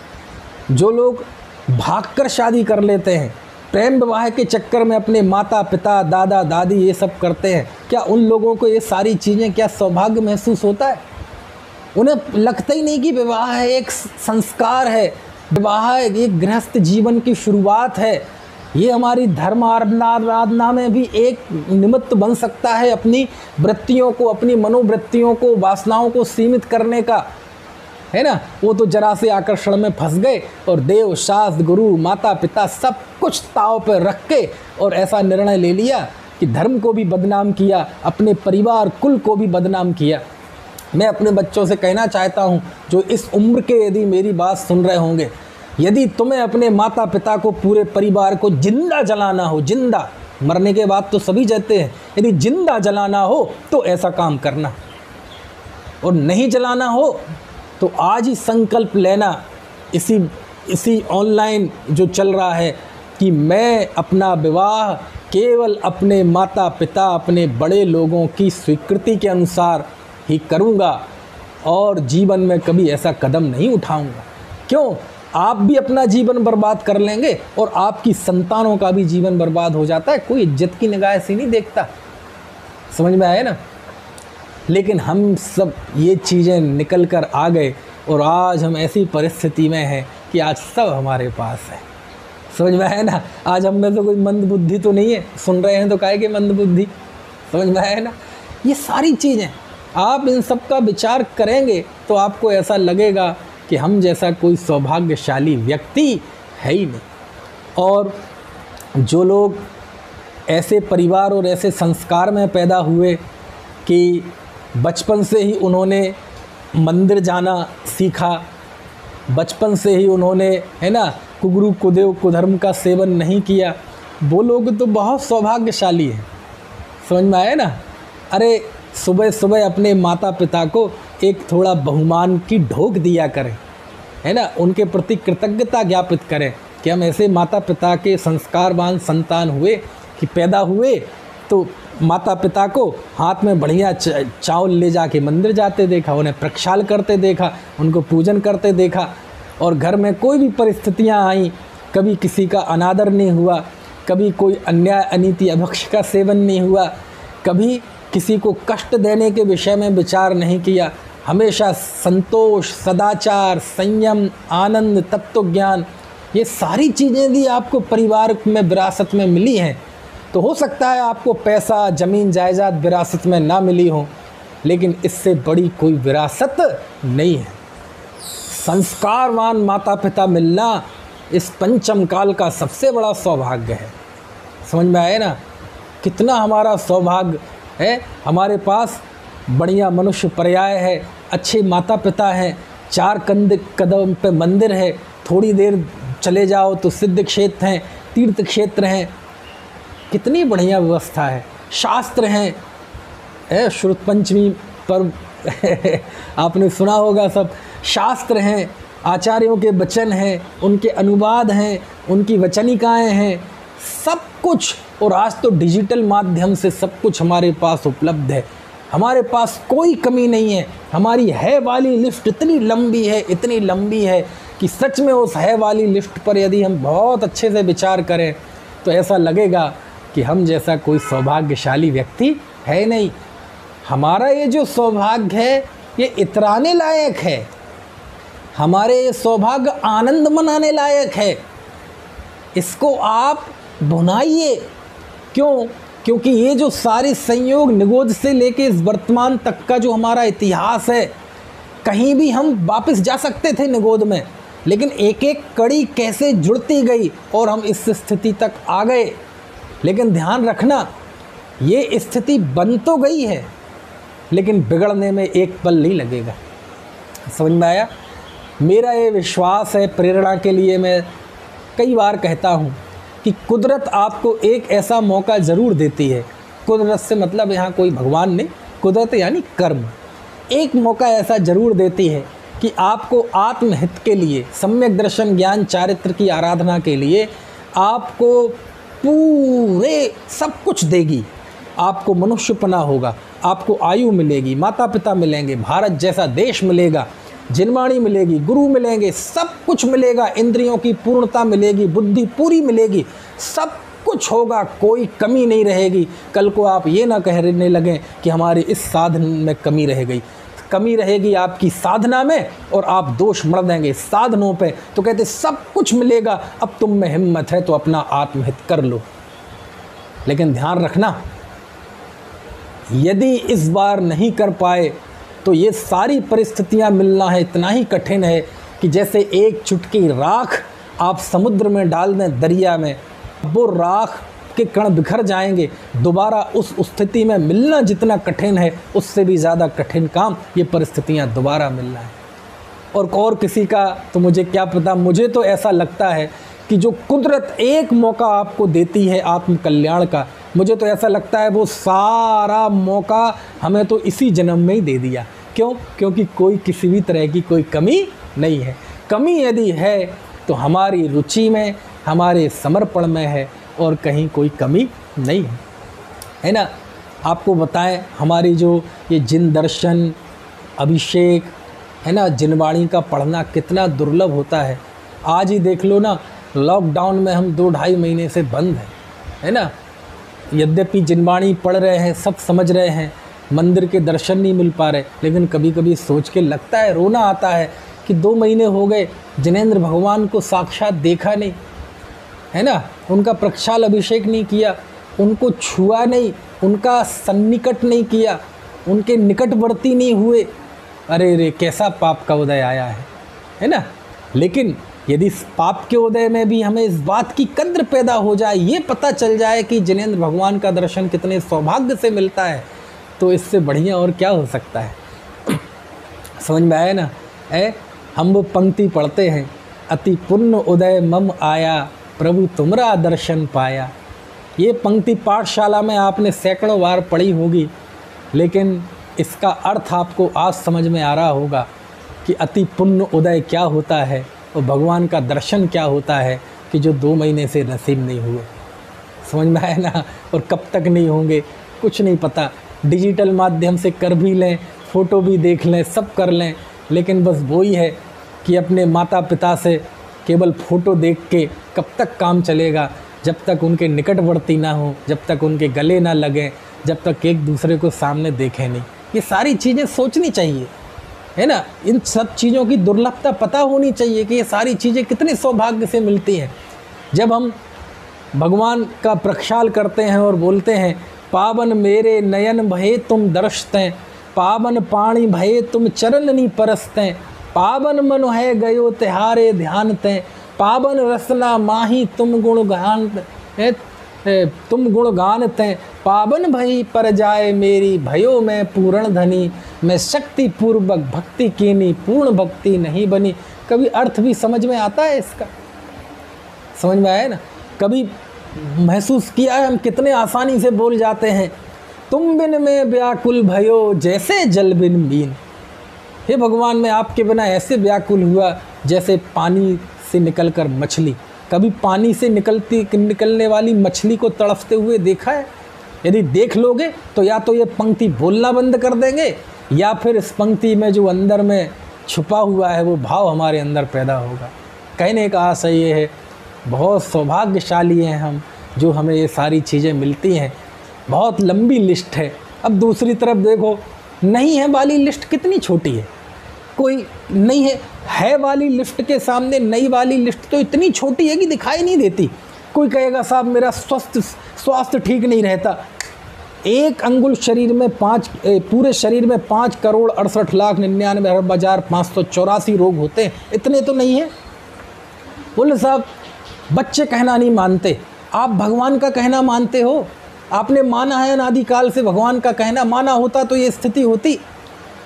जो लोग भागकर शादी कर लेते हैं, प्रेम विवाह के चक्कर में अपने माता पिता, दादा दादी ये सब करते हैं, क्या उन लोगों को ये सारी चीज़ें, क्या सौभाग्य महसूस होता है? उन्हें लगता ही नहीं कि विवाह है एक संस्कार है, विवाह एक गृहस्थ जीवन की शुरुआत है, ये हमारी धर्म आराधना में भी एक निमित्त बन सकता है अपनी वृत्तियों को, अपनी मनोवृत्तियों को, वासनाओं को सीमित करने का, है ना। वो तो जरा से आकर्षण में फंस गए और देव, शास्त्र, गुरु, माता पिता सब कुछ ताव पर रख के और ऐसा निर्णय ले लिया कि धर्म को भी बदनाम किया, अपने परिवार कुल को भी बदनाम किया। मैं अपने बच्चों से कहना चाहता हूँ जो इस उम्र के यदि मेरी बात सुन रहे होंगे, यदि तुम्हें अपने माता पिता को, पूरे परिवार को जिंदा जलाना हो, जिंदा, मरने के बाद तो सभी जाते हैं, यदि जिंदा जलाना हो तो ऐसा काम करना, और नहीं जलाना हो तो आज ही संकल्प लेना, इसी ऑनलाइन जो चल रहा है, कि मैं अपना विवाह केवल अपने माता पिता, अपने बड़े लोगों की स्वीकृति के अनुसार ही करूँगा और जीवन में कभी ऐसा कदम नहीं उठाऊँगा। क्यों? आप भी अपना जीवन बर्बाद कर लेंगे और आपकी संतानों का भी जीवन बर्बाद हो जाता है, कोई इज्जत की निगाह से नहीं देखता। समझ में आया ना? लेकिन हम सब ये चीज़ें निकल कर आ गए और आज हम ऐसी परिस्थिति में हैं कि आज सब हमारे पास है। समझ में आया ना? आज हम में तो कोई मंदबुद्धि तो नहीं है, सुन रहे हैं तो काहे कि मंदबुद्धि। समझ में आया ना? ये सारी चीज़ें आप इन सब का विचार करेंगे तो आपको ऐसा लगेगा कि हम जैसा कोई सौभाग्यशाली व्यक्ति है ही नहीं। और जो लोग ऐसे परिवार और ऐसे संस्कार में पैदा हुए कि बचपन से ही उन्होंने मंदिर जाना सीखा, बचपन से ही उन्होंने, है ना, कुगुरु कुदेव कुधर्म का सेवन नहीं किया, वो लोग तो बहुत सौभाग्यशाली हैं। समझ में आया ना? अरे सुबह सुबह अपने माता पिता को एक थोड़ा बहुमान की ढोक दिया करें, है ना, उनके प्रति कृतज्ञता ज्ञापित करें कि हम ऐसे माता पिता के संस्कारवान संतान हुए कि पैदा हुए तो माता पिता को हाथ में बढ़िया चावल ले जाके मंदिर जाते देखा, उन्हें प्रक्षाल करते देखा, उनको पूजन करते देखा, और घर में कोई भी परिस्थितियां आई, कभी किसी का अनादर नहीं हुआ, कभी कोई अन्याय अनीति अभक्ष का सेवन नहीं हुआ, कभी किसी को कष्ट देने के विषय में विचार नहीं किया, हमेशा संतोष, सदाचार, संयम, आनंद, तत्व ज्ञान, ये सारी चीज़ें यदि आपको परिवार में विरासत में मिली हैं तो हो सकता है आपको पैसा, ज़मीन, जायदाद विरासत में ना मिली हो, लेकिन इससे बड़ी कोई विरासत नहीं है। संस्कारवान माता पिता मिलना इस पंचम काल का सबसे बड़ा सौभाग्य है। समझ में आए ना? कितना हमारा सौभाग्य है, हमारे पास बढ़िया मनुष्य पर्याय है, अच्छे माता पिता हैं, 4 कदम पे मंदिर है, थोड़ी देर चले जाओ तो सिद्ध क्षेत्र हैं, तीर्थ क्षेत्र हैं, कितनी बढ़िया व्यवस्था है, शास्त्र हैं, श्रुत पंचमी पर्व आपने सुना होगा सब, शास्त्र हैं, आचार्यों के वचन हैं, उनके अनुवाद हैं, उनकी वचनिकाएँ हैं, सब कुछ, और आज तो डिजिटल माध्यम से सब कुछ हमारे पास उपलब्ध है। हमारे पास कोई कमी नहीं है। हमारी है वाली लिस्ट इतनी लंबी है, इतनी लंबी है कि सच में उस है वाली लिस्ट पर यदि हम बहुत अच्छे से विचार करें तो ऐसा लगेगा कि हम जैसा कोई सौभाग्यशाली व्यक्ति है नहीं। हमारा ये जो सौभाग्य है ये इतराने लायक है, हमारे ये सौभाग्य आनंद मनाने लायक है। इसको आप भुनाइए। क्यों? क्योंकि ये जो सारे संयोग निगोद से लेके इस वर्तमान तक का जो हमारा इतिहास है, कहीं भी हम वापस जा सकते थे निगोद में, लेकिन एक एक कड़ी कैसे जुड़ती गई और हम इस स्थिति तक आ गए। लेकिन ध्यान रखना, ये स्थिति बन तो गई है लेकिन बिगड़ने में एक पल नहीं लगेगा। समझ में आया? मेरा ये विश्वास है, प्रेरणा के लिए मैं कई बार कहता हूँ कि कुदरत आपको एक ऐसा मौका ज़रूर देती है। कुदरत से मतलब यहाँ कोई भगवान नहीं, कुदरत यानी कर्म। एक मौका ऐसा ज़रूर देती है कि आपको आत्महित के लिए, सम्यक दर्शन ज्ञान चारित्र की आराधना के लिए आपको पूरे सब कुछ देगी। आपको मनुष्यपना होगा, आपको आयु मिलेगी, माता पिता मिलेंगे, भारत जैसा देश मिलेगा, जिनवाणी मिलेगी, गुरु मिलेंगे, सब कुछ मिलेगा, इंद्रियों की पूर्णता मिलेगी, बुद्धि पूरी मिलेगी, सब कुछ होगा, कोई कमी नहीं रहेगी। कल को आप ये ना कहने लगें कि हमारे इस साधन में कमी रह गई। कमी रहेगी आपकी साधना में और आप दोष मर देंगे साधनों पे। तो कहते सब कुछ मिलेगा, अब तुम में हिम्मत है तो अपना आत्महित कर लो। लेकिन ध्यान रखना, यदि इस बार नहीं कर पाए तो ये सारी परिस्थितियां मिलना है इतना ही कठिन है कि जैसे एक चुटकी राख आप समुद्र में डाल दें, दरिया में, वो राख के कण बिखर जाएंगे। दोबारा उस स्थिति में मिलना जितना कठिन है, उससे भी ज़्यादा कठिन काम ये परिस्थितियां दोबारा मिलना है। और किसी का तो मुझे क्या पता, मुझे तो ऐसा लगता है कि जो कुदरत एक मौका आपको देती है आत्म कल्याण का, मुझे तो ऐसा लगता है वो सारा मौका हमें तो इसी जन्म में ही दे दिया। क्यों? क्योंकि कोई किसी भी तरह की कोई कमी नहीं है। कमी यदि है तो हमारी रुचि में, हमारे समर्पण में है, और कहीं कोई कमी नहीं है ना। आपको बताएं, हमारी जो ये जिन दर्शन अभिषेक है ना, जिनवाणी का पढ़ना कितना दुर्लभ होता है। आज ही देख लो ना, लॉकडाउन में हम 2-2.5 महीने से बंद है ना। यद्यपि जिनवाणी पढ़ रहे हैं, सब समझ रहे हैं, मंदिर के दर्शन नहीं मिल पा रहे, लेकिन कभी कभी सोच के लगता है, रोना आता है कि 2 महीने हो गए जिनेंद्र भगवान को साक्षात देखा नहीं है ना, उनका प्रक्षाल अभिषेक नहीं किया, उनको छुआ नहीं, उनका सन्निकट नहीं किया, उनके निकटवर्ती नहीं हुए। अरे रे, कैसा पाप का उदय आया है ना। लेकिन यदि इस पाप के उदय में भी हमें इस बात की कद्र पैदा हो जाए, ये पता चल जाए कि जिनेंद्र भगवान का दर्शन कितने सौभाग्य से मिलता है, तो इससे बढ़िया और क्या हो सकता है। समझ में आया ना। हम वो पंक्ति पढ़ते हैं, अति पुण्य उदय मम आया, प्रभु तुमरा दर्शन पाया। ये पंक्ति पाठशाला में आपने सैकड़ों बार पढ़ी होगी, लेकिन इसका अर्थ आपको आज समझ में आ रहा होगा कि अति पुण्य उदय क्या होता है और भगवान का दर्शन क्या होता है, कि जो 2 महीने से नसीब नहीं हुए। समझ में आया ना। और कब तक नहीं होंगे कुछ नहीं पता। डिजिटल माध्यम से कर भी लें, फ़ोटो भी देख लें, सब कर लें, लेकिन बस वही है कि अपने माता पिता से केवल फ़ोटो देख के कब तक काम चलेगा, जब तक उनके निकटवर्ती ना हो, जब तक उनके गले ना लगें, जब तक एक दूसरे को सामने देखें नहीं। ये सारी चीज़ें सोचनी चाहिए है ना। इन सब चीज़ों की दुर्लभता पता होनी चाहिए कि ये सारी चीज़ें कितने सौभाग्य से मिलती हैं। जब हम भगवान का प्रक्षाल करते हैं और बोलते हैं, पावन मेरे नयन भये तुम दर्शतें, पावन पाणी भये तुम चरणनी परसतें, पावन मन है गयो तिहारे ध्यानतें, पावन रसना माही तुम गुण गानतें, पावन भई पर जाए मेरी भयो में पूर्ण धनी, मैं शक्ति पूर्वक भक्ति कीनी पूर्ण भक्ति नहीं बनी। कभी अर्थ भी समझ में आता है इसका? समझ में आया ना। कभी महसूस किया है हम कितने आसानी से बोल जाते हैं, तुम बिन में व्याकुल भयो जैसे जल बिन बीन। हे भगवान, मैं आपके बिना ऐसे व्याकुल हुआ जैसे पानी से निकलकर मछली। कभी पानी से निकलने वाली मछली को तड़पते हुए देखा है? यदि देख लोगे तो या तो ये पंक्ति बोलना बंद कर देंगे, या फिर इस पंक्ति में जो अंदर में छुपा हुआ है वो भाव हमारे अंदर पैदा होगा। कहने का आशय ये है, बहुत सौभाग्यशाली हैं हम जो हमें ये सारी चीज़ें मिलती हैं। बहुत लंबी लिस्ट है। अब दूसरी तरफ देखो, नहीं है वाली लिस्ट कितनी छोटी है। कोई नहीं है वाली लिस्ट के सामने नई वाली लिस्ट तो इतनी छोटी है कि दिखाई नहीं देती। कोई कहेगा साहब मेरा स्वास्थ्य ठीक नहीं रहता, एक अंगुल शरीर में पूरे शरीर में 5,68,99,584 रोग होते हैं, इतने तो नहीं है। बोले साहब बच्चे कहना नहीं मानते, आप भगवान का कहना मानते हो? आपने माना है अनादिकाल से, भगवान का कहना माना होता तो ये स्थिति होती।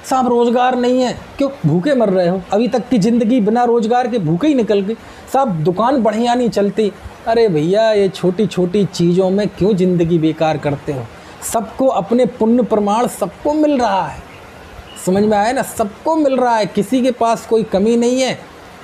साहब रोज़गार नहीं है, क्यों भूखे मर रहे हो? अभी तक की ज़िंदगी बिना रोज़गार के भूखे ही निकल गई। साहब दुकान बढ़िया नहीं चलती। अरे भैया ये छोटी छोटी चीज़ों में क्यों ज़िंदगी बेकार करते हो? सबको अपने पुण्य प्रमाण सबको मिल रहा है, समझ में आया ना? सबको मिल रहा है, किसी के पास कोई कमी नहीं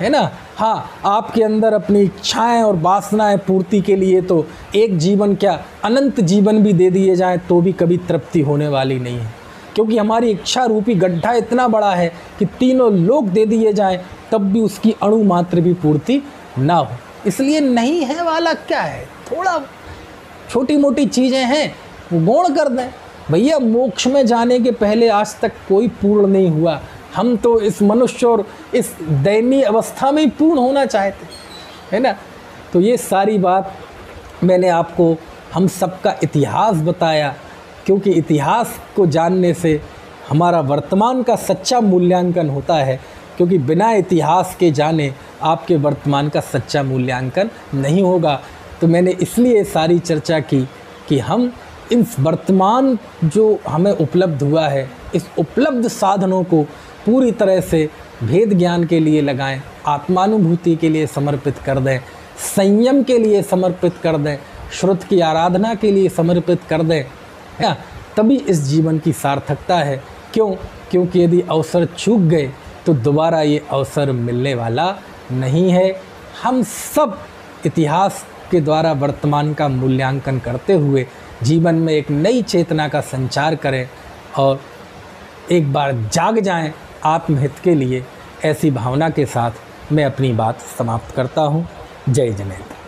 है ना? हाँ, आपके अंदर अपनी इच्छाएं और वासनाएं पूर्ति के लिए तो एक जीवन क्या अनंत जीवन भी दे दिए जाएं तो भी कभी तृप्ति होने वाली नहीं है, क्योंकि हमारी इच्छा रूपी गड्ढा इतना बड़ा है कि तीनों लोक दे दिए जाएं तब भी उसकी अणु मात्र भी पूर्ति ना हो। इसलिए नहीं है वाला क्या है, थोड़ा छोटी मोटी चीज़ें हैं वो गौण कर दें। भैया मोक्ष में जाने के पहले आज तक कोई पूर्ण नहीं हुआ, हम तो इस मनुष्य और इस दयनीय अवस्था में ही पूर्ण होना चाहते, है ना? तो ये सारी बात मैंने आपको हम सबका इतिहास बताया, क्योंकि इतिहास को जानने से हमारा वर्तमान का सच्चा मूल्यांकन होता है, क्योंकि बिना इतिहास के जाने आपके वर्तमान का सच्चा मूल्यांकन नहीं होगा। तो मैंने इसलिए सारी चर्चा की कि हम इस वर्तमान जो हमें उपलब्ध हुआ है, इस उपलब्ध साधनों को पूरी तरह से भेद ज्ञान के लिए लगाएं, आत्मानुभूति के लिए समर्पित कर दें, संयम के लिए समर्पित कर दें, श्रुत की आराधना के लिए समर्पित कर दें, या तभी इस जीवन की सार्थकता है। क्योंकि यदि अवसर चूक गए तो दोबारा ये अवसर मिलने वाला नहीं है। हम सब इतिहास के द्वारा वर्तमान का मूल्यांकन करते हुए जीवन में एक नई चेतना का संचार करें और एक बार जाग जाएं आत्महित के लिए। ऐसी भावना के साथ मैं अपनी बात समाप्त करता हूँ। जय जनेन्द्र।